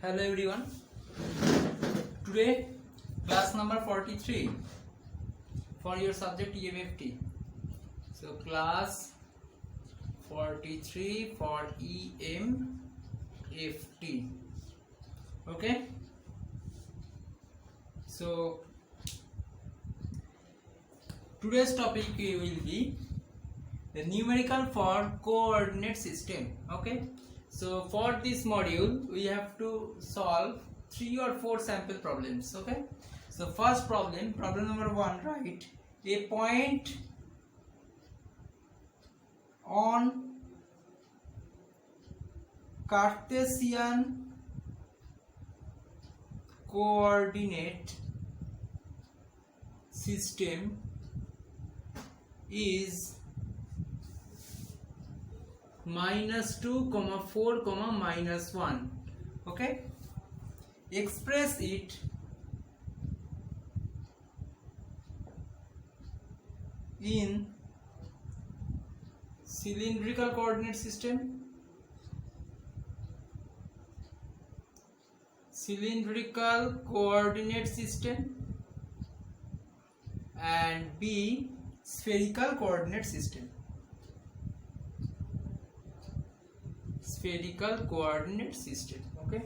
Hello everyone. Today class number 43 for your subject EMFT. So class 43 for EMFT. Okay. So today's topic will be the numerical for coordinate system. Okay. So for this module we have to solve 3 or 4 sample problems. Okay. So first problem number 1, write a point on Cartesian coordinate system is -2, 4, -1. Okay, express it in cylindrical coordinate system, and B, spherical coordinate system. Okay,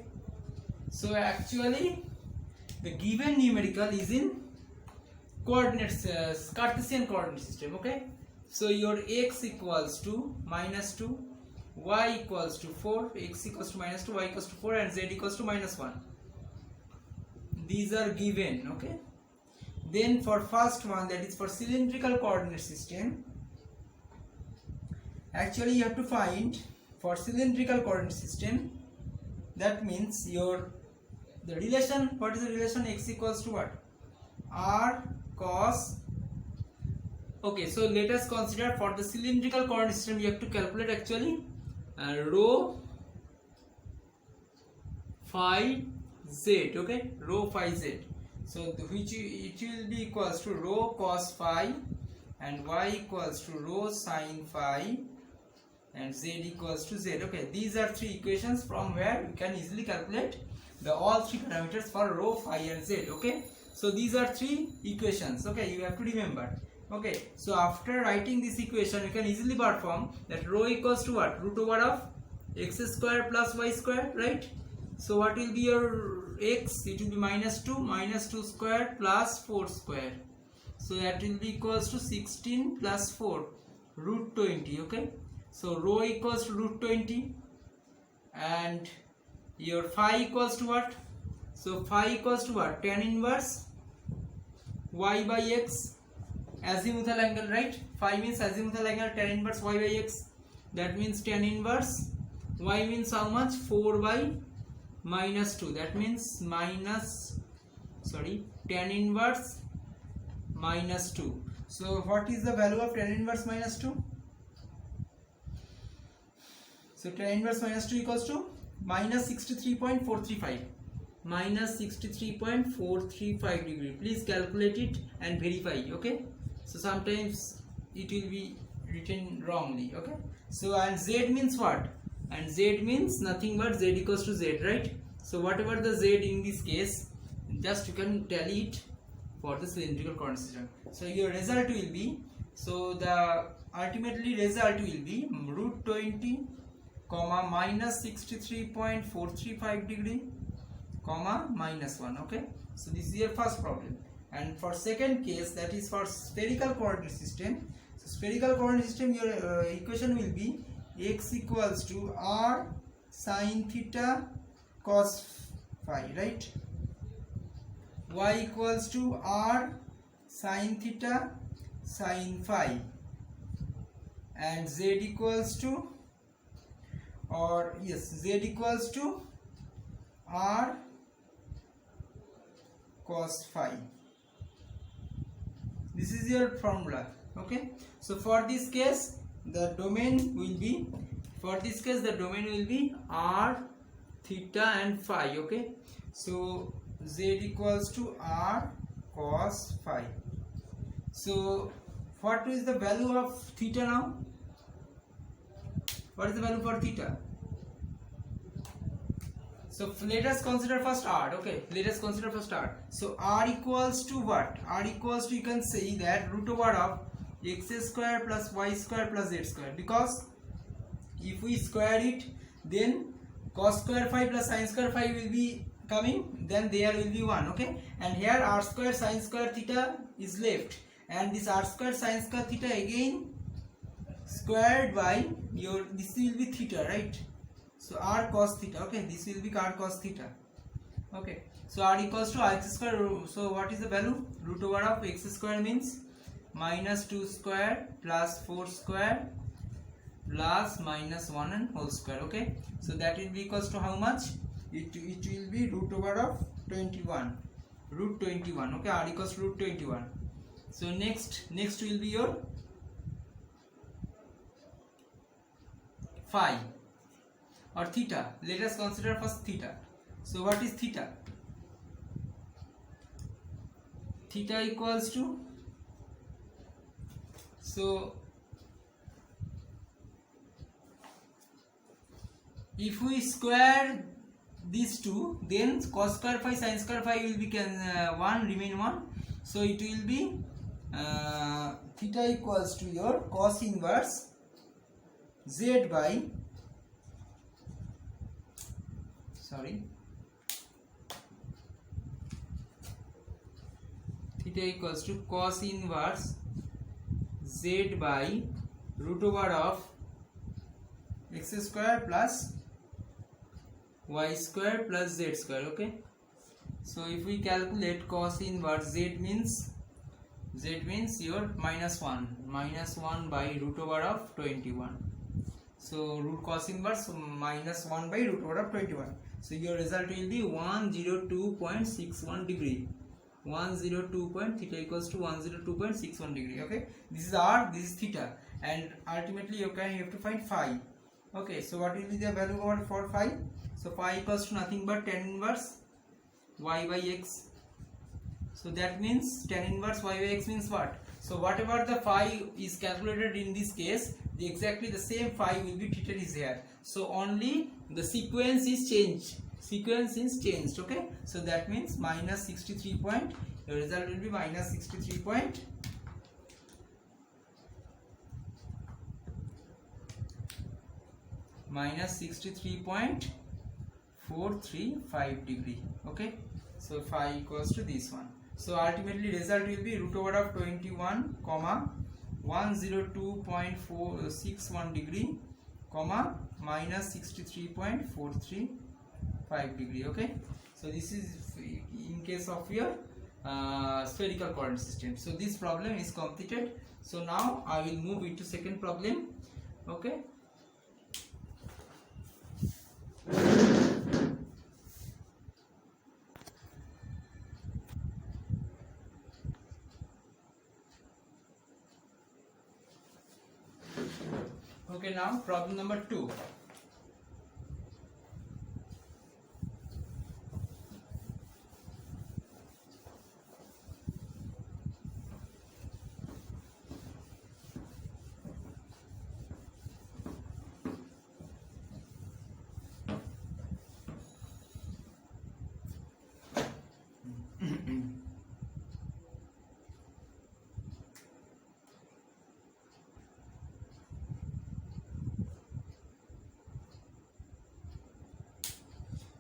so actually the given numerical is in coordinates, Cartesian coordinate system. Okay, so your x equals to -2, y equals to 4, x equals to -2, y equals to 4, and z equals to -1. These are given. Okay, then for first one, that is for cylindrical coordinate system, actually you have to find for cylindrical coordinate system, that means the relation, what is the relation? X equals to what? R cos. Okay, so let us consider for the cylindrical coordinate system you have to calculate actually rho phi z. Okay, rho phi z. So which it will be equals to rho cos phi, and y equals to rho sin phi, and z equals to z. Okay, these are 3 equations from where we can easily calculate all 3 parameters for rho, phi, and z. Okay, so these are 3 equations. Okay, you have to remember. Okay, so after writing this equation you can easily perform that rho equals to what? Root over of x square plus y square, right? So what will be your x? It will be -2 square plus 4 square, so that will be equals to 16 plus 4, root 20. Okay, so rho equals to root 20, and your phi equals to what? So phi equals to what? Tan inverse y by x, azimuthal angle, right? Phi means azimuthal angle, tan inverse y by x, that means tan inverse y means how much? 4 by -2, that means tan inverse -2. So what is the value of tan inverse -2? So tan inverse -2 equals to -63.435, -63.435 degree. Please calculate it and verify. Okay, so sometimes it will be written wrongly. Okay, so and z means what? And z means nothing but z equals to z, right? So whatever the z in this case, just you can tally it for the cylindrical coordinate system. So your result will be, so the ultimately result will be root 20, -63.435 degree, -1. Okay, so this is your first problem. And for second case, that is for spherical coordinate system. So spherical coordinate system, your equation will be x equals to r sin theta cos phi, right? Y equals to r sin theta sin phi, and z equals to, or yes, z equals to r cos phi. This is your formula. Okay, so for this case the domain will be, r, theta, and phi. Okay, so z equals to r cos phi. So what is the value of theta now? What is the value for theta? So let us consider first r. Okay, let us consider first r. So r equals to what? R equals to, you can say that root over of x square plus y square plus z square, because if we square it, then cos square phi plus sin square phi will be coming, then there will be 1. Okay, and here r square sin square theta is left, and this r square sin square theta again squared by your, this will be theta, right? So r cos theta. Okay, this will be r cos theta. Okay, so r equals to x square. So what is the value? Root over of x square means minus 2 square plus 4 square plus minus 1 and whole square. Okay, so that will be equals to how much? It will be root over of 21, root 21. Okay, r equals to root 21. So next will be your phi or theta. Let us consider first theta. So what is theta? Theta equals to, so if we square these two, then cos square phi sin square phi will be 1, remain 1. So it will be theta equals to your cos inverse z by, theta equals to cos inverse z by root over of x square plus y square plus z square. Okay, so if we calculate cos inverse, z means your minus 1 by root over of 21. So root cos inverse minus 1 by root over of 21. So your result will be 102.61 degree. 102. Theta equals to 102.61 degree. Okay, this is r, this is theta, and ultimately you have to find phi. Okay, so what will be the value for phi? So phi equals to nothing but tan inverse y by x. So that means tan inverse y by x means what? So whatever the phi is calculated in this case, exactly the same phi will be treated is here. So only the sequence is changed. Okay, so that means minus 63 point. The result will be minus 63 point. Minus 63.435 degree. Okay, so phi equals to this one. So ultimately result will be root over of 21 comma 102.461 degree comma minus 63.435 degree. Okay, so this is in case of your spherical coordinate system. So this problem is completed. So now I will move into second problem. Okay, okay, now problem number 2.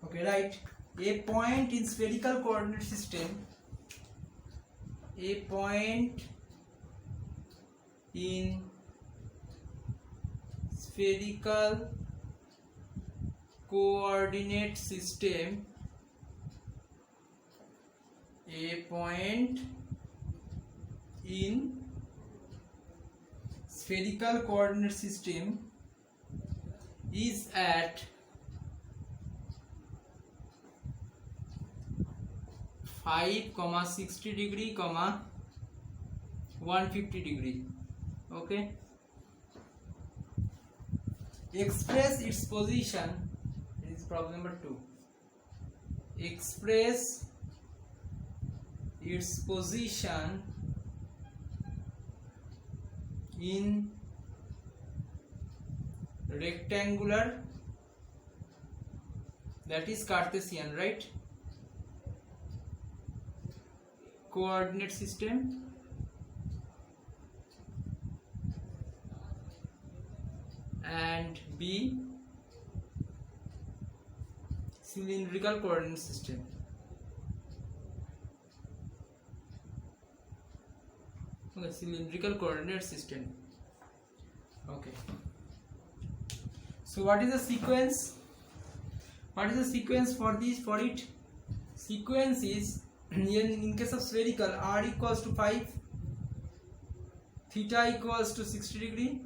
Okay, right. A point in spherical coordinate system. A point in spherical coordinate system. A point in spherical coordinate system is at 5, 60 degree, 150 degree. Okay, express its position. This is problem number 2. Express its position in rectangular that is Cartesian, right? Coordinate system. And B, cylindrical coordinate system. Okay, cylindrical coordinate system. Okay. So what is the sequence? What is the sequence for this? For it, sequence is in case of spherical, r equals to 5, theta equals to 60 degree,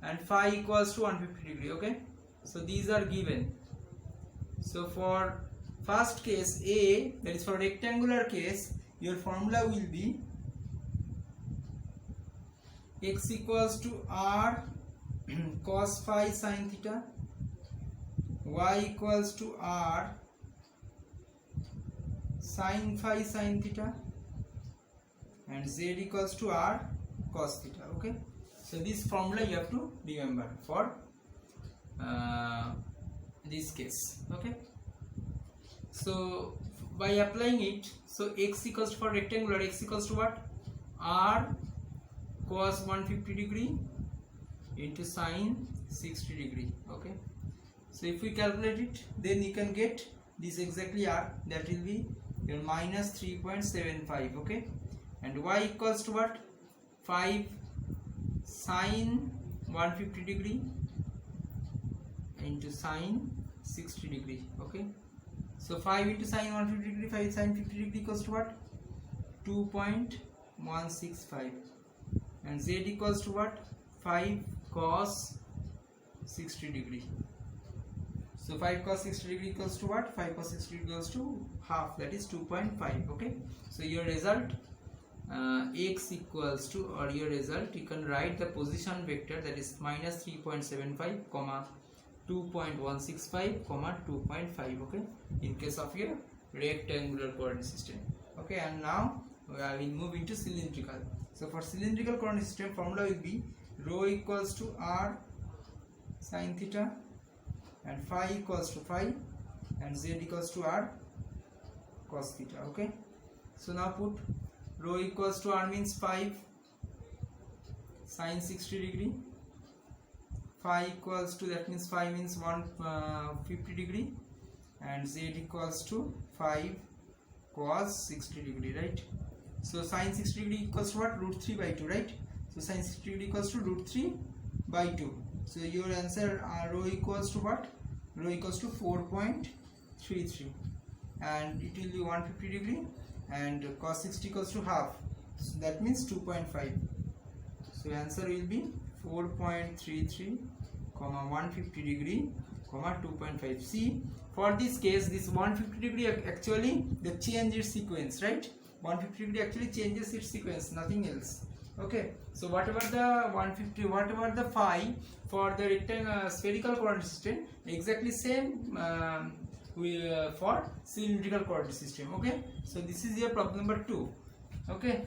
and phi equals to 150 degree. Okay, so these are given. So for first case A, that is for rectangular case, your formula will be x equals to r cos phi sin theta, y equals to r sin phi sin theta, and z equals to r cos theta. Okay, so this formula you have to remember for this case. Okay, so by applying it, so x equals to, for rectangular, x equals to what? R cos 150 degree into sin 60 degree. Okay, so if we calculate it, then you can get this exactly r, that will be your minus 3.75. okay, and y equals to what? 5 sin 150 degree into sin 60 degree. Okay, so 5 into sin 150 degree, 5 sin 50 degree equals to what? 2.165, and z equals to what? 5 cos 60 degree. So 5 cos 60 degree equals to what? 5 cos 60 degree equals to half, that is 2.5. okay, so your result x equals to, or your result, you can write the position vector, that is minus 3.75 comma 2.165 comma 2.5. okay, in case of your rectangular coordinate system. Okay, and now I will move into cylindrical. So for cylindrical coordinate system, formula will be rho equals to r sin theta, and phi equals to phi, and z equals to r cos theta. Okay, so now put rho equals to r means 5 sin 60 degree, phi equals to, that means phi means 150 degree, and z equals to 5 cos 60 degree, right? So sin 60 degree equals to what? Root 3 by 2, right? So sin 60 degree equals to root 3 by 2. So your answer rho equals to what? Rho equals to 4.33, and it will be 150 degree, and cos 60 equals to half, so that means 2.5. so answer will be 4.33 comma 150 degree comma 2.5. see, for this case, this 150 degree actually the change its sequence, right? 150 degree actually changes its sequence, nothing else. Okay, so whatever the 150, whatever the phi for the rectangle spherical coordinate system, exactly same for cylindrical coordinate system. Okay, so this is your problem number 2. okay,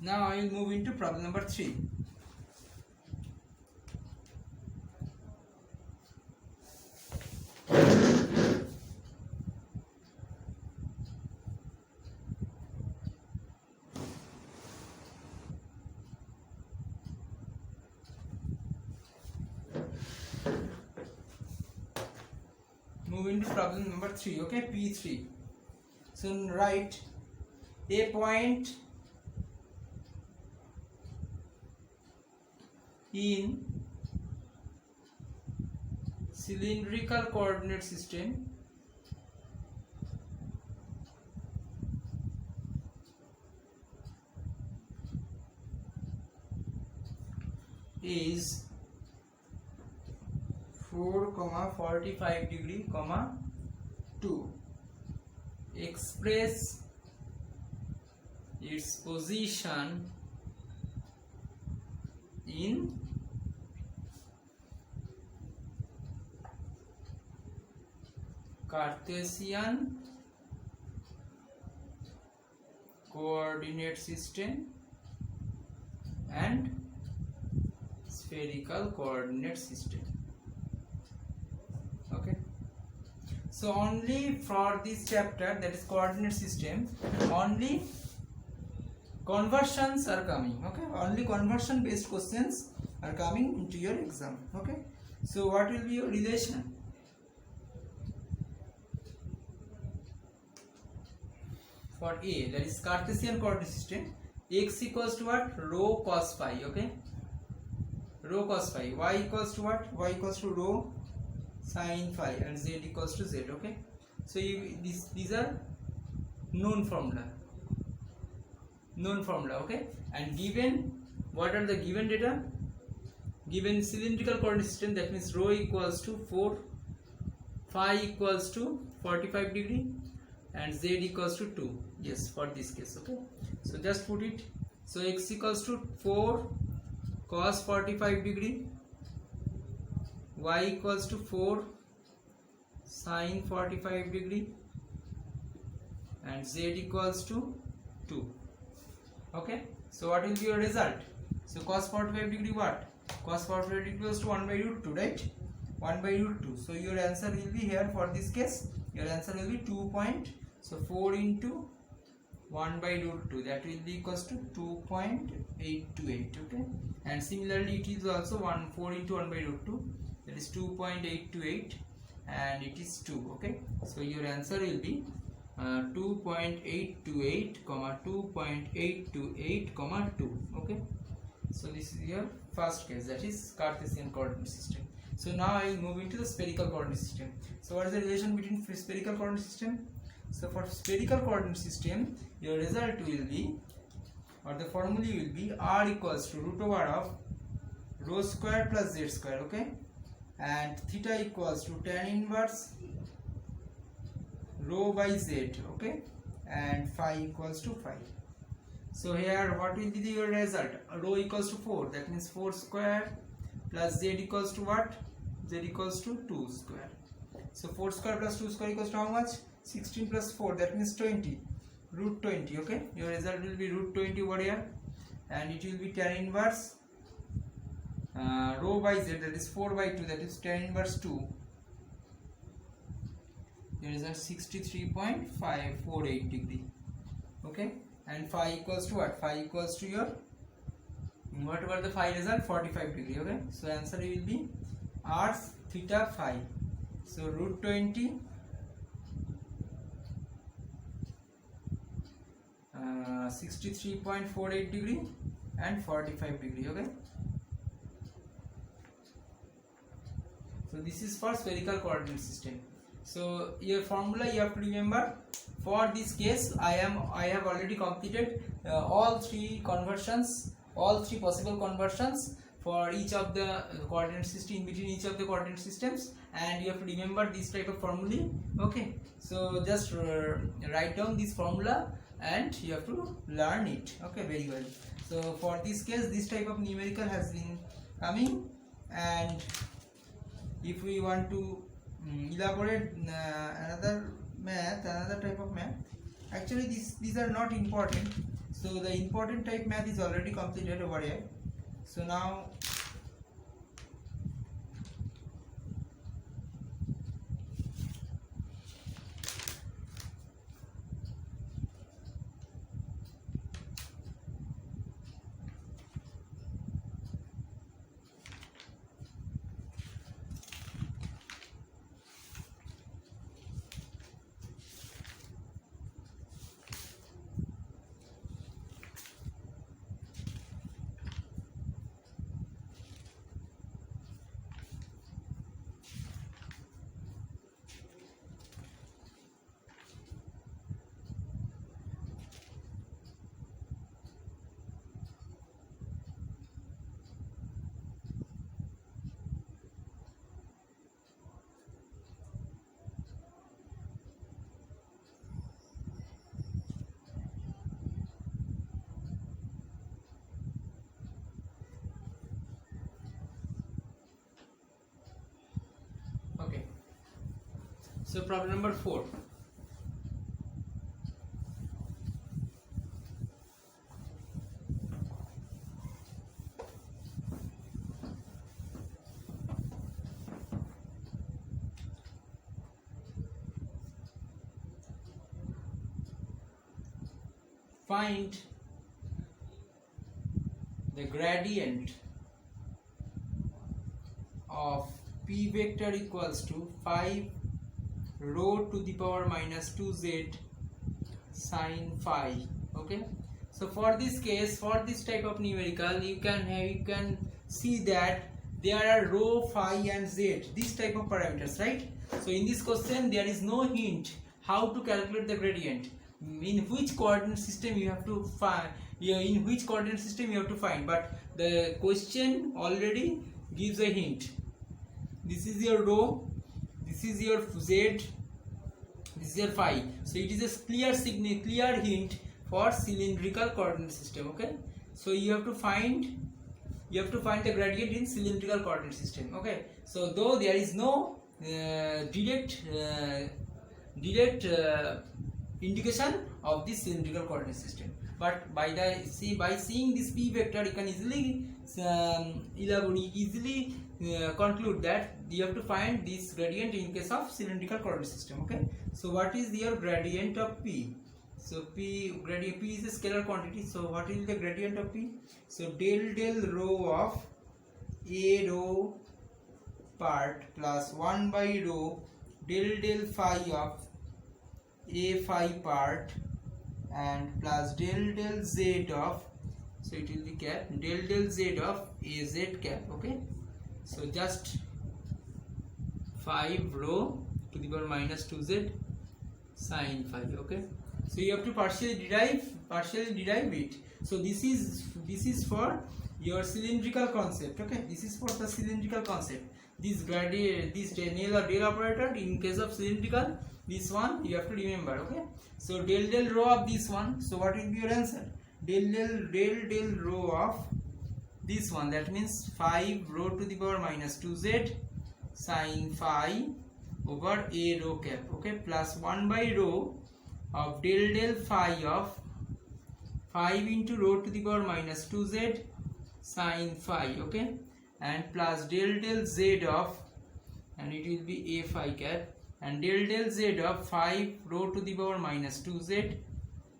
now I will move into problem number 3. Move into problem number 3. okay, P3. So write a point in cylindrical coordinate system is 4, 45 degree, 2. Express its position in Cartesian coordinate system and spherical coordinate system. Okay, so only for this chapter, that is coordinate system, only conversions are coming. Okay, only conversion based questions are coming into your exam. Okay, so what will be your relation? For A, that is Cartesian coordinate system, x equals to what? Rho cos phi. Okay, rho cos phi. Y equals to what? Y equals to rho sin phi, and z equals to z. Okay, so these are known formula. Okay, and given, what are the given data? Given cylindrical coordinate system, that means rho equals to 4, phi equals to 45 degree, and z equals to 2. Yes, for this case. Okay, so just put it. So x equals to 4 cos 45 degree, y equals to 4 sin 45 degree, and z equals to 2. Okay, so what will be your result? So cos 45 degree, what? Cos 45 degree equals to 1 by root 2, right? 1 by root 2. So your answer will be here for this case. Your answer will be 2 point. So 4 into 1 by root 2, that will be equals to 2.828. Okay, and similarly it is also 4 into 1 by root 2, that is 2.828, and it is 2. Okay, so your answer will be 2.828 comma 2.828 comma 2. Okay, so this is your first case, that is Cartesian coordinate system. So now I will move into the spherical coordinate system. So what is the relation between spherical coordinate system? So for spherical coordinate system, your result will be, or the formula will be, r equals to root over of rho square plus z square. Okay, and theta equals to tan inverse rho by z. Okay, and phi equals to phi. So here what will be your result? Rho equals to 4, that means 4 square, plus z equals to what? Z equals to 2 square. So 4 square plus 2 square equals to how much? 16 plus 4, that means 20, root 20. Okay, your result will be root 20 over here, and it will be tan inverse rho by z, that is 4 by 2, that is tan inverse 2. Your result 63.548 degree. Okay, and phi equals to what? Phi equals to your, whatever the phi result, 45 degree. Okay, so answer will be r theta phi. So root 20 63.48 degree and 45 degree. Okay, so this is for spherical coordinate system. So your formula you have to remember. For this case, I have already completed all three conversions, all three possible conversions for each of the coordinate system, in between each of the coordinate systems, and you have to remember this type of formulae. Okay, so just write down this formula and you have to learn it. Okay, very well. So for this case, this type of numerical has been coming, and if we want to elaborate another type of math, actually these are not important. So the important type math is already completed over here. So now So problem number 4. Find the gradient of p vector equals to 5 rho to the power minus 2z sine phi. Okay, so for this case, for this type of numerical, you can see that there are rho, phi and z, this type of parameters, right? So in this question there is no hint how to calculate the gradient, in which coordinate system you have to find, in which coordinate system you have to find, but the question already gives a hint. This is your rho, this is your z, this is your phi. So it is a clear signal, clear hint for cylindrical coordinate system. Okay, so you have to find the gradient in cylindrical coordinate system. Okay, so though there is no direct indication of this cylindrical coordinate system, but by seeing this p vector, you can easily conclude that you have to find this gradient in case of cylindrical coordinate system. Okay, so what is your gradient of p? So gradient p is a scalar quantity. So what is the gradient of p? So del rho of a rho part plus 1 by rho del phi of a phi part and plus del z of, so it will be cap del z of a z cap. Okay, so just 5 rho to the power minus 2z sine phi. Okay, so you have to partially derive it. So this is for your cylindrical concept. Okay, this is for the cylindrical concept. This gradient, this del or del operator in case of cylindrical, this one you have to remember. Okay, so del rho of this one, so what will be your answer? Del rho of this one, that means 5 rho to the power minus 2z sine phi over a rho cap. Okay, plus 1 by rho of del phi of 5 into rho to the power minus 2z sine phi. Okay, and plus del z of, and it will be a phi cap, and del z of 5 rho to the power minus 2z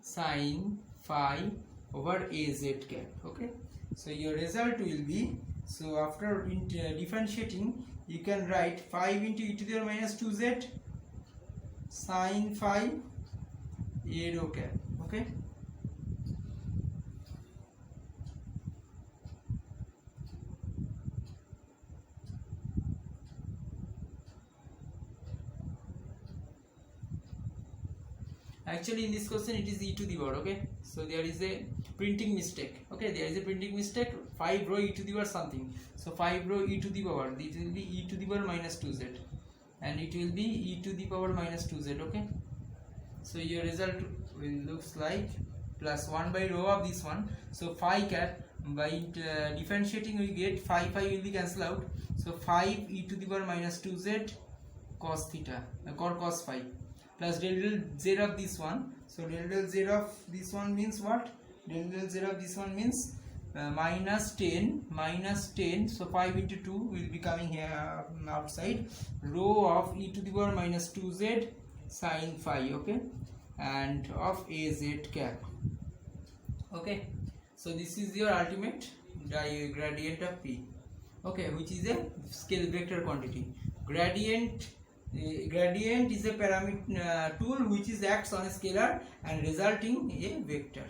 sine phi over a z cap. Okay, so your result will be, so after differentiating, you can write 5 into e to the power minus 2z sine phi a rho cap. Okay, actually in this question it is e to the power. Okay, so there is a printing mistake. Okay, there is a printing mistake, 5 rho e to the power something. So 5 rho e to the power, it will be e to the power minus 2z, and it will be e to the power minus 2z. Okay, so your result will looks like plus 1 by rho of this one. So phi cap, by differentiating we get phi will be cancelled out. So 5 e to the power minus 2z cos theta cos phi plus del z of this one. So del z of this one means what? Del z of this one means minus 10. So 5 into 2 will be coming here outside, rho of e to the power minus 2z sine phi. Okay, and of a z cap. Okay, so this is your ultimate gradient of p. Okay, which is a scale vector quantity. Gradient is a parameter tool which is acts on a scalar and resulting a vector.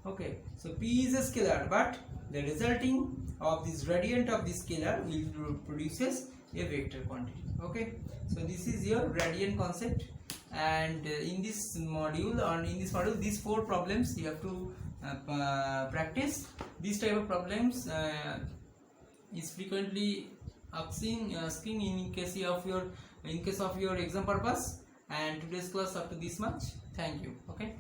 Okay, so p is a scalar, but the resulting of this gradient of this scalar will produces a vector quantity. Okay, so this is your gradient concept, and in this module these 4 problems you have to practice. This type of problems is frequently asking in case of your exam purpose. And today's class up to this much. Thank you. Okay.